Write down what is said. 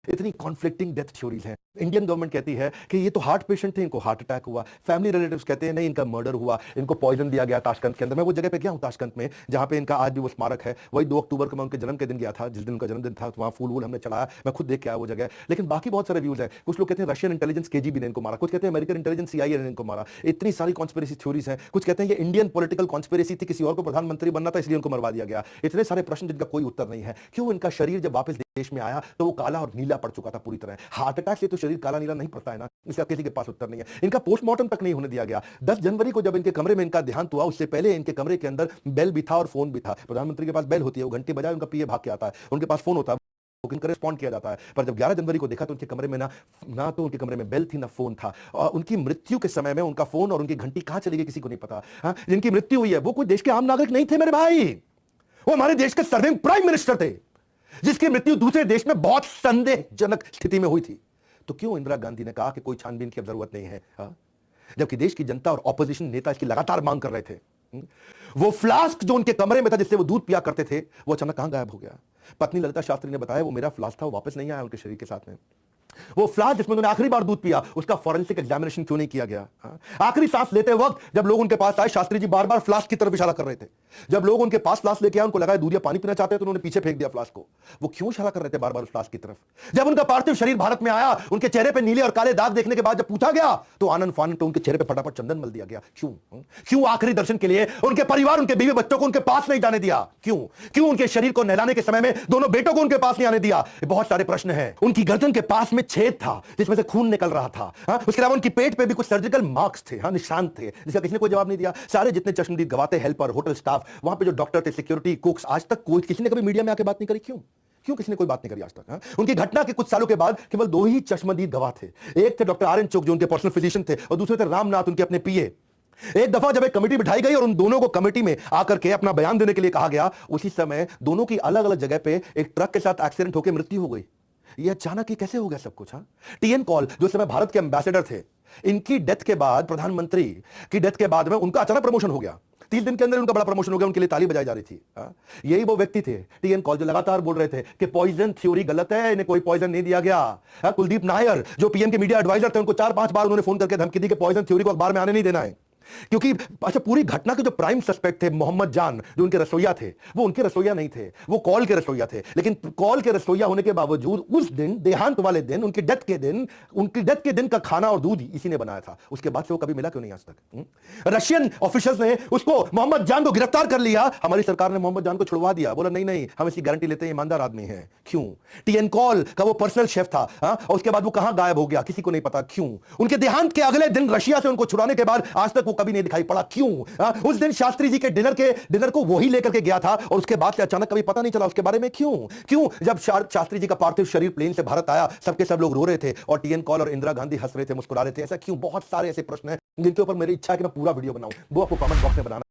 इतनी conflicting death theories हैं। Indian government कहती है कि ये तो हार्ट पेशेंट थे, इनको हार्ट अटैक हुआ। फैमिली रिलेटिव्स कहते हैं नहीं, इनका मर्डर हुआ, इनको पॉइजन दिया गया ताशकंद के अंदर। मैं वो जगह पे गया हूँ ताशकंद में जहां पे इनका आज भी वो स्मारक है। वही 2 अक्टूबर को मैं उनके जन्म के दिन गया था, जिस दिन उनका जन्मदिन था, तो वहां फूल वूल हमने चढ़ाया, मैं खुद देख के आया वो जगह। लेकिन बाकी बहुत सारे व्यूज है। कुछ लोग कहते हैं रशियन इंटेलिजेंस केजीबी ने इनको मारा, कुछ कहते हैं अमेरिकन इंटेलिजेंस सीआईए ने इनको मारा। इतनी सारी कॉन्स्पिरेसी थ्योरीज हैं। कुछ कहते हैं ये इंडियन पॉलिटिकल कॉन्स्पिरेसी थी, किसी और को प्रधानमंत्री बनना था इसलिए उनको मरवा दिया गया। इतने सारे प्रश्न जिनका कोई उत्तर नहीं है। क्यों इनका शरीर जब वापस देश में आया तो वो काला और नीला पड़ चुका था पूरी तरह। हार्ट अटैक से तो शरीर काला नीला नहीं पड़ता है ना, इसका किसी के पास उत्तर नहीं है। इनका पोस्टमार्टम तक नहीं होने दिया गया। 10 जनवरी को जब इनके कमरे में इनका देहांत हुआ, उससे पहले इनके कमरे के अंदर बेल भी था और फोन भी था। प्रधानमंत्री के पास बेल होती है, वो घंटे बजाए उनका पीए भाग के आता है, उनके पास फोन होता है, रिस्पॉन्ड किया जाता है। पर जब 11 जनवरी को देखा तो उनके कमरे में ना तो उनके कमरे में बेल थी ना फोन था। और उनकी मृत्यु के समय में उनका फोन और उनकी घंटी कहां चली गई किसी को नहीं पता। हाँ, जिनकी मृत्यु हुई है वो कोई देश के आम नागरिक नहीं थे मेरे भाई, वो हमारे देश के सर्विंग प्राइम मिनिस्टर थे, जिसकी मृत्यु दूसरे देश में बहुत संदेहजनक स्थिति में हुई थी। तो क्यों इंदिरा गांधी ने कहा कि कोई छानबीन की अब जरूरत नहीं है, जबकि देश की जनता और ऑपोजिशन नेता इसकी लगातार मांग कर रहे थे। वो फ्लास्क जो उनके कमरे में था जिससे वो दूध पिया करते थे, वो अचानक कहां गायब हो गया। पत्नी ललिता शास्त्री ने बताया वो मेरा फ्लास्क था, वो वापस नहीं आया उनके शरीर के साथ में। वो फ्लास्क जिसमें उन्होंने आखिरी बार दूध पिया, उसका फॉरेंसिक एग्जामिनेशन क्यों नहीं किया गया। आखिरी सांस लेते वक्त जब लोग उनके पास आए, शास्त्री जी बार बार फ्लास्क की तरफ इशारा कर रहे थे। जब लोग उनके पास फ्लास्क लेके आए, उनको लगा दूध या पानी पीना चाहते हैं, तो उन्होंने पीछे फेंक दिया फ्लास्क को। वो क्यों इशारा कर रहे थे बार बार उस फ्लास्क की तरफ। जब उनका पार्थिव शरीर भारत में आया, उनके चेहरे पे नीले और काले दाग देखने के बाद जब पूछा गया तो आनंद फानंद तो उनके चेहरे पे फटाफट चंदन मल दिया गया। क्यों आखिरी दर्शन के लिए उनके परिवार, उनके बीवी बच्चों को उनके पास नहीं जाने दिया। क्यों उनके शरीर को नहलाने के समय में दोनों बेटों को उनके पास नहीं आने दिया। बहुत सारे प्रश्न हैं। उनकी गर्दन के पास में छेद था जिसमें से खून निकल रहा था। उसके अलावा उनकी पेट पे भी कुछ सर्जिकल मार्क्स थे, निशान थे, जिसका किसी ने कोई जवाब नहीं दिया। सारे जितने चश्मदीद गवाते, हेल्पर, होटल स्टाफ, वहां पे जो डॉक्टर थे, सिक्योरिटी, कुक्स, आज तक कोई किसी ने कभी मीडिया में आके बात नहीं करी। क्यों किसी ने कोई बात नहीं करी आज तक। उनकी घटना के कुछ सालों के बाद केवल 2 ही चश्मदीद गवाह थे। एक थे डॉक्टर आर्यन चोक जो उनके पर्सनल फिजिशियन थे, और दूसरे थे रामनाथ, उनके अपने पीए। एक दफा जब एक कमेटी बिठाई गई और उन दोनों को कमेटी में आकर के अपना बयान देने के लिए कहा गया, उसी समय दोनों की अलग अलग जगह पे एक ट्रक के साथ एक्सीडेंट होकर मृत्यु हो गई। ये अचानक ही कैसे हो गया सब कुछ। टीएन कॉल जो समय भारत के एम्बेसडर थे, इनकी डेथ के बाद, प्रधानमंत्री की डेथ के बाद में उनका अचानक प्रमोशन हो गया। 30 दिन के अंदर उनका बड़ा प्रमोशन हो गया, उनके लिए ताली बजाई जा रही थी। यही वो व्यक्ति थे टीएन कॉल जो लगातार बोल रहे थे कि पॉइजन थ्योरी गलत है, इन्हें कोई पॉइजन नहीं दिया गया। कुलदीप नायर जो पीएम के मीडिया एडवाइजर थे, उनको 4-5 बार उन्होंने फोन करके धमकी दी कि पॉइजन थ्योरी को अखबार में आने नहीं देना है। क्योंकि अच्छा, पूरी घटना के जो प्राइम सस्पेक्ट थे मोहम्मद जान, जो उनके रसोईया थे, वो उनके रसोईया नहीं थे, वो कॉल के रसोईया थे। लेकिन कॉल के रसोईया होने के बावजूद उस दिन, देहांत वाले दिन, उनकी डेथ के दिन का खाना और दूध इसी ने बनाया था। उसके बाद से वो कभी मिला क्यों नहीं आज तक। रशियन ऑफिशियल्स ने उसको, मोहम्मद जान को गिरफ्तार कर लिया, हमारी सरकार ने मोहम्मद जान को छुड़वा दिया। बोला नहीं, हम इसकी गारंटी लेते हैं, ईमानदार आदमी है। क्यों? टीएन कॉल का वो पर्सनल शेफ था, और उसके बाद वो कहां गायब हो गया किसी को नहीं पता। क्यों? उनके देहांत के अगले दिन रशिया से उनको छुड़ाने के बाद आज तक वो कभी नहीं दिखाई पड़ा। क्यों? उस दिन शास्त्री जी के डिनर को वही लेकर के गया था, और उसके बाद से अचानक कभी पता नहीं चला उसके बारे में। क्यों जब शास्त्री जी का पार्थिव शरीर प्लेन से भारत आया, सबके सब लोग रो रहे थे और टीएन कॉल और इंदिरा गांधी हंस रहे थे, मुस्कुरा रहे थे। ऐसा क्यों? बहुत सारे ऐसे प्रश्न हैं जिनके ऊपर मेरी इच्छा है कि मैं पूरा वीडियो बनाऊं, वो आपको कमेंट बॉक्स में बनाना